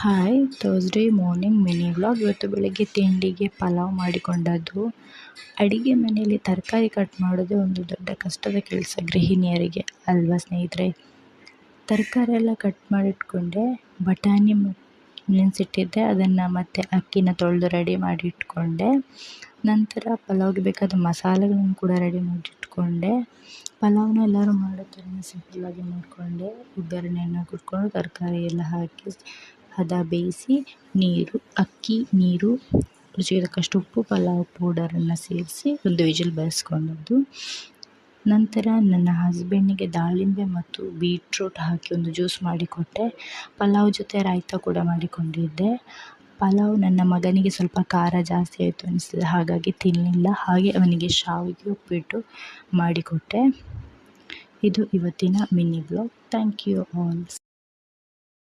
Hi, Thursday morning mini vlog. ಇವತ್ತು ಬೆಳಗ್ಗೆ ತಿಂಡಿಗೆ ಪಲಾವ್ ಮಾಡಿಕೊಂಡದ್ದು. ಅಡುಗೆ ಮನೆಯಲ್ಲಿ ತರಕಾರಿ ಕಟ್ ಮಾಡೋದೇ ಒಂದು ದೊಡ್ಡ ಕಷ್ಟದ ಕೆಲಸ ಗೃಹಿಣಿಯರಿಗೆ ಅಲ್ವಾ ಸ್ನೇಹಿತರೆ. ತರಕಾರಿ ಎಲ್ಲ ಕಟ್ ಮಾಡಿಟ್ಕೊಂಡೆ. ಬಟಾಣಿ ನೆನೆಸಿಟ್ಟಿದ್ದೆ, ಅದನ್ನು ಮತ್ತು ಅಕ್ಕಿನ ತೊಳೆದು ರೆಡಿ ಮಾಡಿ ಇಟ್ಕೊಂಡೆ. ನಂತರ ಪಲಾವ್ಗೆ ಬೇಕಾದ ಮಸಾಲೆಗಳನ್ನು ಕೂಡ ರೆಡಿ ಮಾಡಿಟ್ಕೊಂಡೆ. ಪಲಾವ್ನ ಎಲ್ಲರೂ ಮಾಡೋ ಥರನೇ ಸಿಂಪಲ್ಲಾಗಿ ಮಾಡಿಕೊಂಡೆ. ಒಗ್ಗರಣೆಯನ್ನು ಕೊಟ್ಕೊಂಡು ತರಕಾರಿ ಎಲ್ಲ ಹಾಕಿ ಹದ ಬೇಯಿಸಿ ನೀರು ರುಚಿಗೆ ತಕ್ಕಷ್ಟು ಉಪ್ಪು, ಪಲಾವ್ ಪೌಡರನ್ನು ಸೇರಿಸಿ ಒಂದು ವಿಜಿಲ್ ಬರೆಸ್ಕೊಂಡದ್ದು. ನಂತರ ನನ್ನ ಹಸ್ಬೆಂಡಿಗೆ ದಾಳಿಂಬೆ ಮತ್ತು ಬೀಟ್ರೂಟ್ ಹಾಕಿ ಒಂದು ಜ್ಯೂಸ್ ಮಾಡಿಕೊಟ್ಟೆ. ಪಲಾವ್ ಜೊತೆ ರಾಯ್ತ ಕೂಡ ಮಾಡಿಕೊಂಡಿದ್ದೆ. ಪಲಾವ್ ನನ್ನ ಮಗನಿಗೆ ಸ್ವಲ್ಪ ಖಾರ ಜಾಸ್ತಿ ಆಯಿತು ಅನಿಸ್ತದೆ, ಹಾಗಾಗಿ ತಿನ್ನಲಿಲ್ಲ. ಹಾಗೆ ಅವನಿಗೆ ಶಾವಿಗೆ ಉಪ್ಪಿಟ್ಟು ಮಾಡಿಕೊಟ್ಟೆ. ಇದು ಇವತ್ತಿನ mini blog. Thank you all.